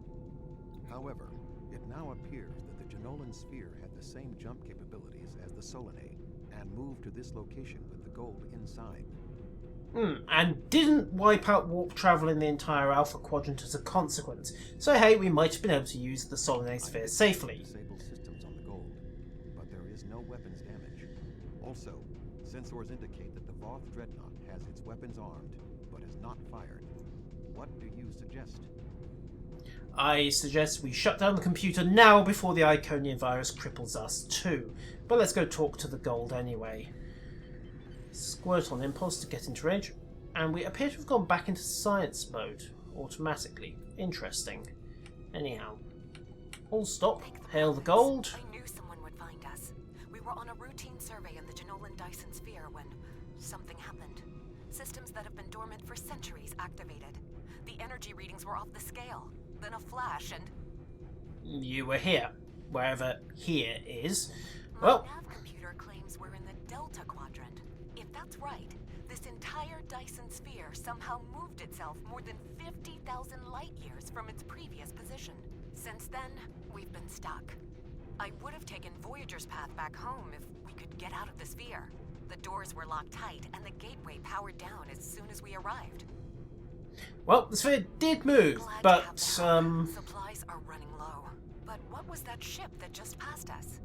However, it now appears that the Janolan sphere had the same jump capabilities as the Solanae, and moved to this location with the Gold inside. And didn't wipe out warp travel in the entire Alpha Quadrant as a consequence. So hey, we might have been able to use the Solanae sphere safely. Disabled systems on the Gold, but there is no weapons damage. Also, sensors indicate that the Voth Dreadnought has its weapons armed, but is not fired. What do you suggest? I suggest we shut down the computer now before the Iconian virus cripples us too. But let's go talk to the Gold anyway. Squirt on impulse to get into range, and we appear to have gone back into science mode automatically. Interesting. Anyhow, all stop. Hail the Gold. I knew someone would find us. We were on a routine survey of the Janolan Dyson sphere when something happened. Systems that have been dormant for centuries activated. The energy readings were off the scale. Then a flash and... You were here. Wherever here is. My Well, nav computer claims we're in the Delta Quadrant. If that's right, this entire Dyson sphere somehow moved itself more than 50,000 light years from its previous position. Since then, we've been stuck. I would have taken Voyager's path back home if we could get out of the sphere. The doors were locked tight and the gateway powered down as soon as we arrived. well, the sphere did move, Glad to but have the help. Supplies are running low. But what was that ship that just passed us?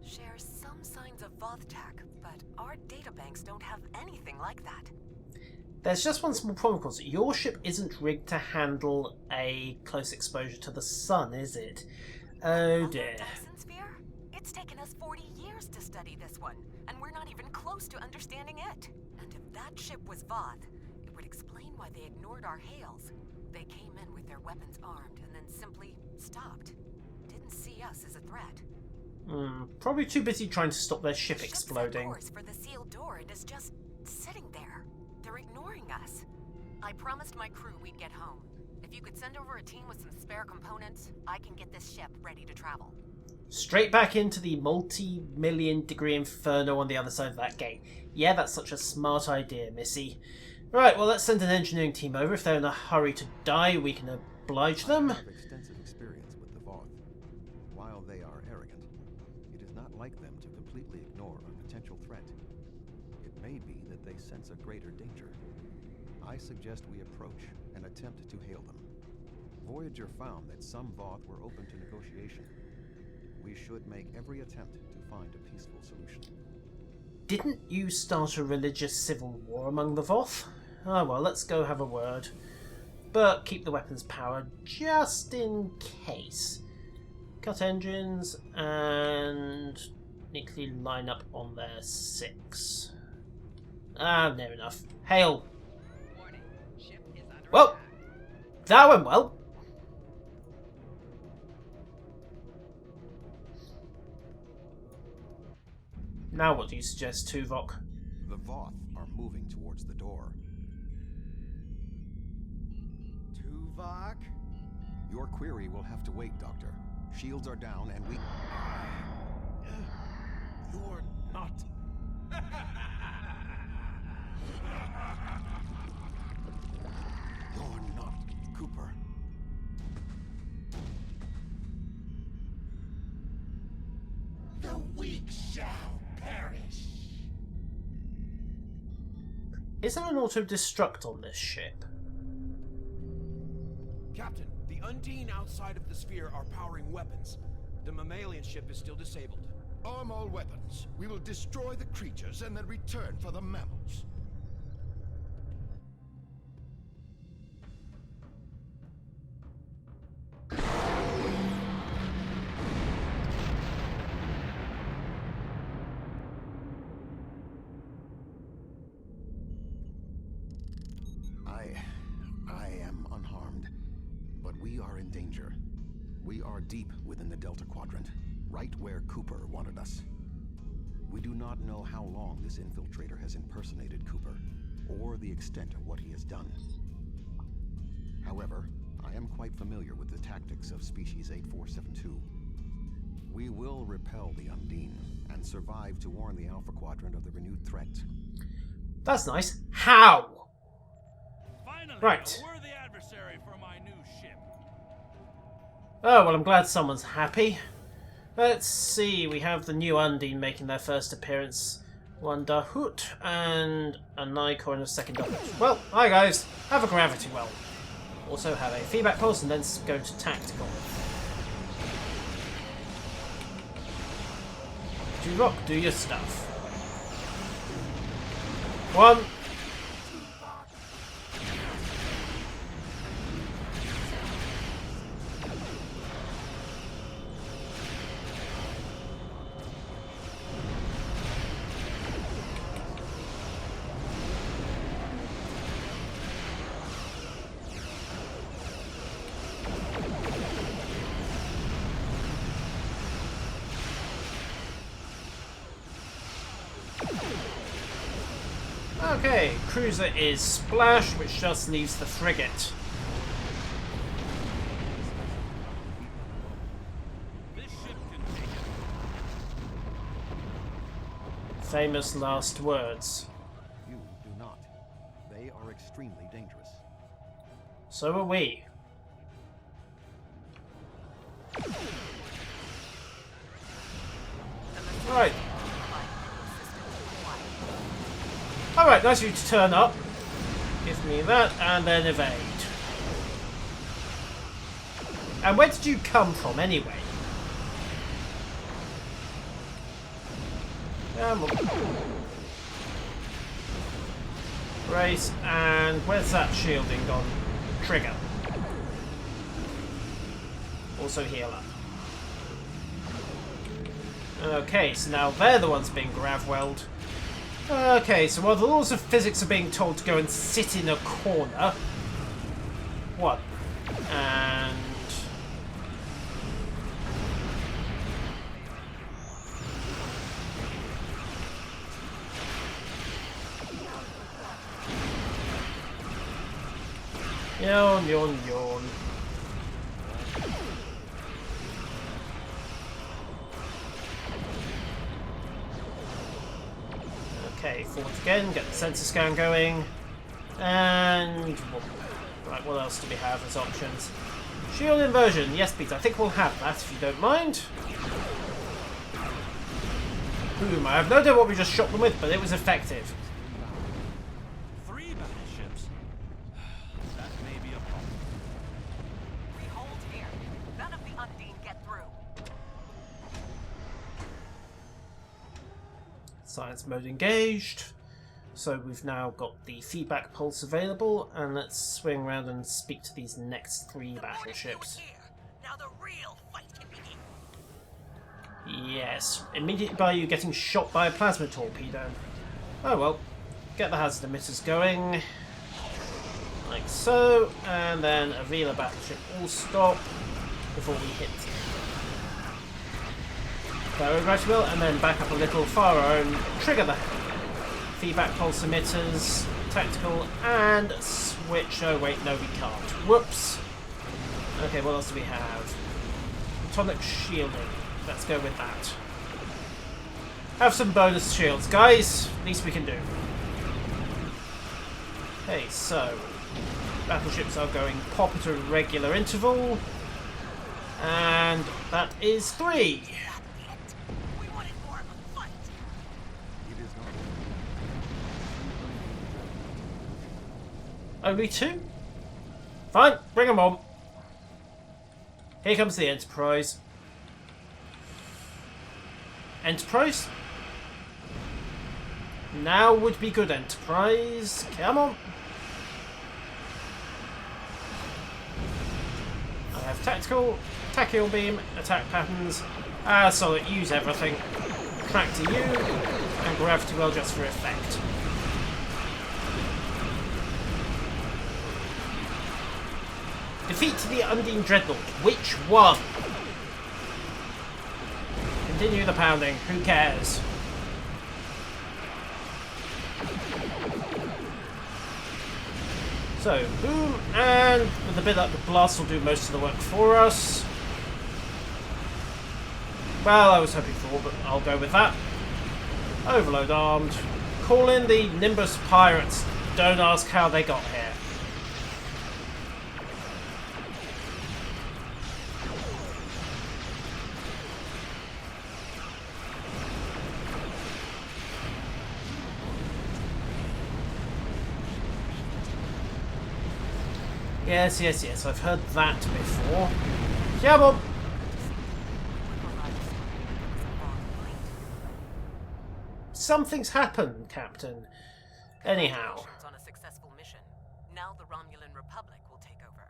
shares some signs of Voth tech, but our databanks don't have anything like that. There's just one small problem, of course. Your ship isn't rigged to handle a close exposure to the sun, is it? Oh dear. Another Dyson sphere? It's taken us 40 years to study this one, and we're not even close to understanding it. And if that ship was Voth, it would explain why they ignored our hails. They came in with their weapons armed and then simply stopped. Didn't see us as a threat. Probably too busy trying to stop their ship The ship set exploding. course for the sealed door and is just sitting there. They're ignoring us. I promised my crew we'd get home. If you could send over a team with some spare components, I can get this ship ready to travel. Straight back into the multi-million-degree inferno on the other side of that gate. Yeah, that's such a smart idea, Missy. Right, well, let's send an engineering team over. If they're in a hurry to die, we can oblige them. I have extensive experience with the Voth. While they are arrogant, it is not like them to completely ignore a potential threat. It may be that they sense a greater danger. I suggest we approach and attempt to hail them. Voyager found that some Voth were open to negotiation. We should make every attempt to find a peaceful solution. Didn't you start a religious civil war among the Voth? Oh well, let's go have a word. But keep the weapons powered just in case. Cut engines and neatly line up on their 6. Near enough. Hail! Well, that went well. Now what do you suggest, Tuvok? The Voth are moving towards the door. Tuvok? Your query will have to wait, Doctor. Shields are down and we... You're not... You're not Cooper. The weak shall perish. Is there an auto-destruct on this ship? Captain, the Undine outside of the sphere are powering weapons. The mammalian ship is still disabled. Arm all weapons. We will destroy the creatures and then return for the mammals. I am unharmed, but we are in danger. We are deep within the Delta Quadrant, right where Cooper wanted us. We do not know how long this infiltrator has impersonated Cooper, or the extent of what he has done. However, I am quite familiar with the tactics of Species 8472. We will repel the Undine, and survive to warn the Alpha Quadrant of the renewed threat. That's nice. How? Finally, Right. a worthy adversary for my new ship. Oh, well, I'm glad someone's happy. Let's see, we have the new Undine making their first appearance. One Dahut and a Nikor and a second Dahut. Well, hi guys, have a gravity well. Also have a feedback pulse and then go to tactical. Tuvok, do your stuff. 1. Okay, cruiser is Splash, which just leaves the frigate. This ship can take it. Famous last words. You do not. They are extremely dangerous. So are we. Right. Alright, nice of you to turn up. Give me that, and then evade. And where did you come from, anyway? Come on. Brace, and where's that shielding gone? Trigger. Also healer. Okay, so now they're the ones being grav-welled. Okay, so while the laws of physics are being told to go and sit in a corner... What? And... Yawn, yawn, yawn. Okay, forward again, get the sensor scan going. And... Right, what else do we have as options? Shield inversion. Yes, please, I think we'll have that, if you don't mind. Boom, I have no idea what we just shot them with, but it was effective. 3 battleships? That may be a problem. We hold here. None of the Undine get through. Science mode engaged. So we've now got the feedback pulse available, and let's swing around and speak to these next 3 battleships. Now the real fight can begin. Yes, immediately by you getting shot by a plasma torpedo. Oh well, get the hazard emitters going. Like so, and then a Vela battleship will stop before we hit. Go right wheel, and then back up a little far and trigger the feedback pulse emitters, tactical, and switch. Oh wait, no we can't. Whoops. Okay, what else do we have? Atomic shielding. Let's go with that. Have some bonus shields, guys. Least we can do. Okay, so battleships are going pop at a regular interval, and that is 3. We wanted more of a fight. It is not. Only 2? Fine, bring them on. Here comes the Enterprise. Enterprise? Now would be good, Enterprise. Come on. I have tactical, tachyon beam, attack patterns, so use everything. Track to you, and gravity well just for effect. Defeat the Undine Dreadnought. Which one? Continue the pounding. Who cares? So, boom, and with a bit up, the blast will do most of the work for us. Well, I was hoping for, but I'll go with that. Overload armed. Call in the Nimbus Pirates. Don't ask how they got here. Yes, yes, yes, I've heard that before. Come on! Something's happened, Captain. Anyhow. On a successful mission. Now the Romulan Republic will take over.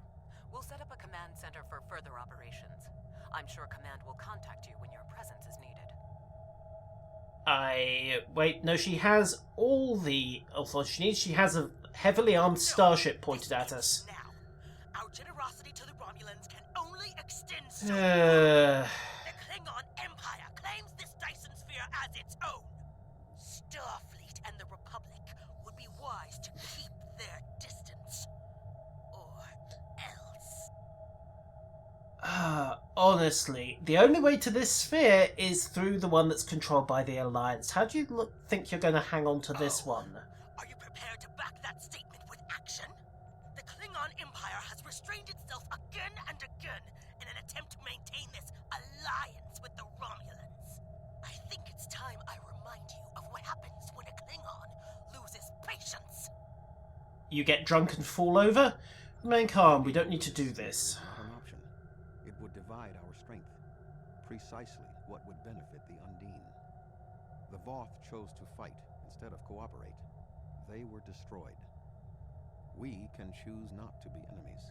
We'll set up a command center for further operations. I'm sure Command will contact you when your presence is needed. Wait, no, she has all the authority she needs. She has a heavily armed starship pointed at us. Now, our generosity to the Romulans can only extend so far. The Klingon Empire claims this Dyson sphere as its own. Starfleet and the Republic would be wise to keep their distance. Or else. Honestly, the only way to this sphere is through the one that's controlled by the Alliance. How do you think you're going to hang on to this one? Are you prepared to back that statement with action? The Klingon Empire has restrained itself again and again in an attempt to maintain this alliance with the Romulans. I think it's time I remind you of what happens when a Klingon loses patience. You get drunk and fall over? Remain calm, we don't need to do this. Not an option. It would divide our strength. Precisely what would benefit the Undine. The Voth chose to fight instead of cooperate. They were destroyed. We can choose not to be enemies.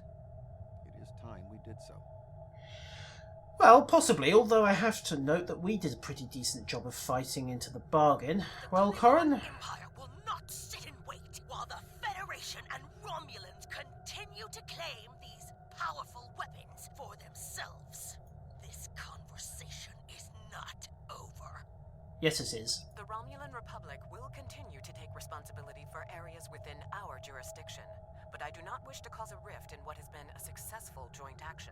It is time we did so. Well, possibly, although I have to note that we did a pretty decent job of fighting into the bargain. Well, Corin? The Empire will not sit and wait while the Federation and Romulans continue to claim these powerful weapons for themselves. This conversation is not over. Yes, it is. The Romulan Republic will continue to take responsibility for areas within our jurisdiction, but I do not wish to cause a rift in what has been a successful joint action.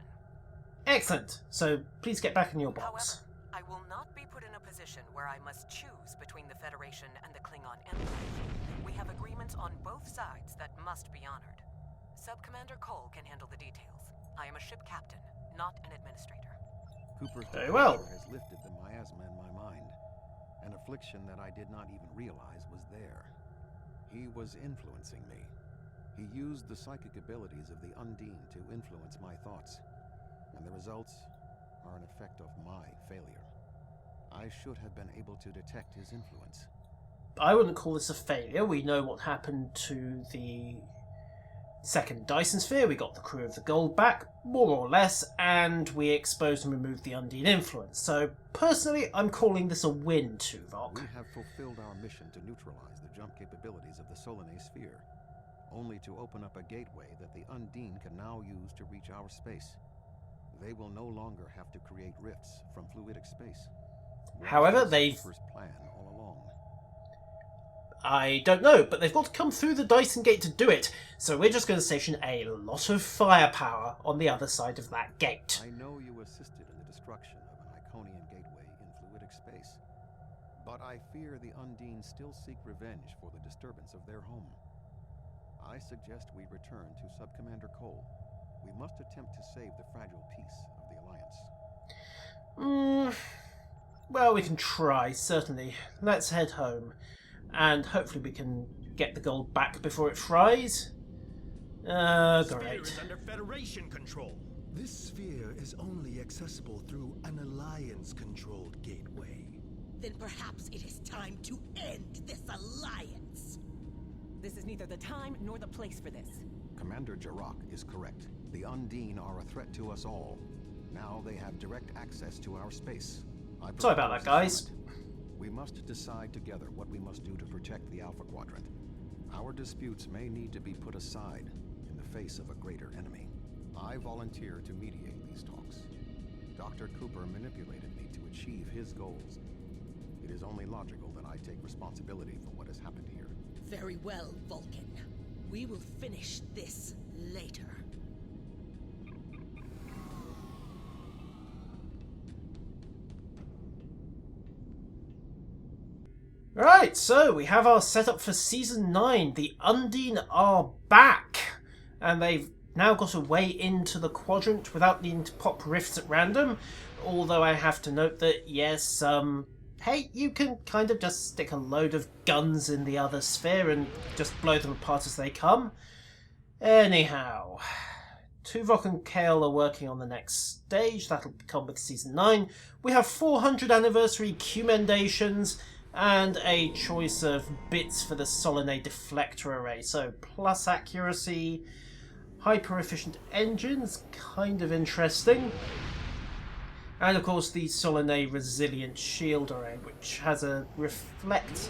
Excellent. So please get back in your box. However, I will not be put in a position where I must choose between the Federation and the Klingon Empire. We have agreements on both sides that must be honored. Sub-Commander Cole can handle the details. I am a ship captain, not an administrator. Cooper's Very well. departure has lifted the miasma in my mind. An affliction that I did not even realize was there. He was influencing me. He used the psychic abilities of the Undine to influence my thoughts. And the results are an effect of my failure. I should have been able to detect his influence. I wouldn't call this a failure. We know what happened to the second Dyson Sphere. We got the crew of the Gold back, more or less, and we exposed and removed the Undine influence. So, personally, I'm calling this a win, Tuvok. We have fulfilled our mission to neutralize the jump capabilities of the Solanae Sphere, only to open up a gateway that the Undine can now use to reach our space. They will no longer have to create rifts from fluidic space. However, they've plan all along. I don't know, but they've got to come through the Dyson Gate to do it, so we're just going to station a lot of firepower on the other side of that gate. I know you assisted in the destruction of an Iconian gateway in fluidic space, but I fear the Undine still seek revenge for the disturbance of their home. I suggest we return to Sub-Commander Cole. We must attempt to save the fragile peace of the Alliance. Well, we can try, certainly. Let's head home. And hopefully we can get the gold back before it fries. Sphere Great. is under Federation control. This sphere is only accessible through an Alliance-controlled gateway. Then perhaps it is time to end this alliance. This is neither the time nor the place for this. Commander Jarrah is correct. The Undine are a threat to us all. Now they have direct access to our space. Sorry about that, guys. We must decide together what we must do to protect the Alpha Quadrant. Our disputes may need to be put aside in the face of a greater enemy. I volunteer to mediate these talks. Dr. Cooper manipulated me to achieve his goals. It is only logical that I take responsibility for what has happened here. Very well, Vulcan. We will finish this later. Right, so we have our setup for Season 9. The Undine are back, and they've now got a way into the quadrant without needing to pop rifts at random, although I have to note that, yes, hey, you can kind of just stick a load of guns in the other sphere and just blow them apart as they come. Anyhow, Tuvok and Kale are working on the next stage. That'll come with Season 9. We have 400 anniversary commendations and a choice of bits for the Solanae deflector array. So plus accuracy, hyper efficient engines, kind of interesting. And of course the Solanae resilient shield array, which has a reflect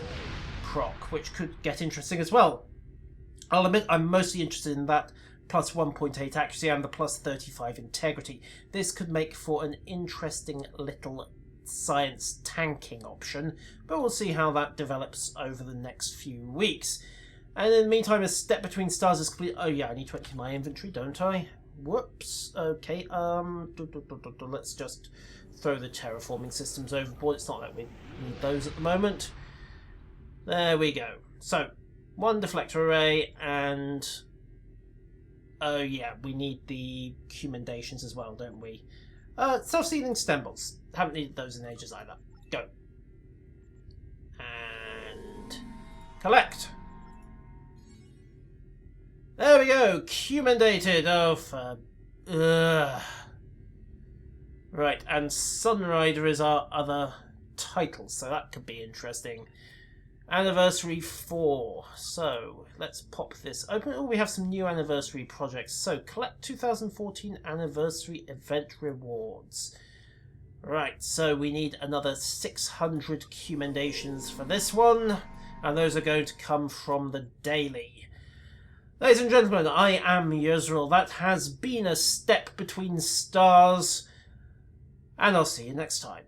proc, which could get interesting as well. I'll admit I'm mostly interested in that plus 1.8 accuracy and the plus 35 integrity. This could make for an interesting little science tanking option, but we'll see how that develops over the next few weeks. And in the meantime, a step between stars is complete. Oh yeah, I need to empty my inventory, don't I? Whoops. Okay, let's just throw the terraforming systems overboard. It's not like we need those at the moment. There we go. So, one deflector array, and oh yeah, we need the commendations as well, don't we? Self-sealing stem bolts. Haven't needed those in ages either. Go. And collect. There we go. Commendated. Oh, for... Right, and Sunrider is our other titles, so that could be interesting. Anniversary 4. So let's pop this open. Oh, we have some new anniversary projects. So collect 2014 anniversary event rewards. Right, so we need another 600 commendations for this one, and those are going to come from the daily. Ladies and gentlemen, I am Yuzril. That has been A Step Between Stars, and I'll see you next time.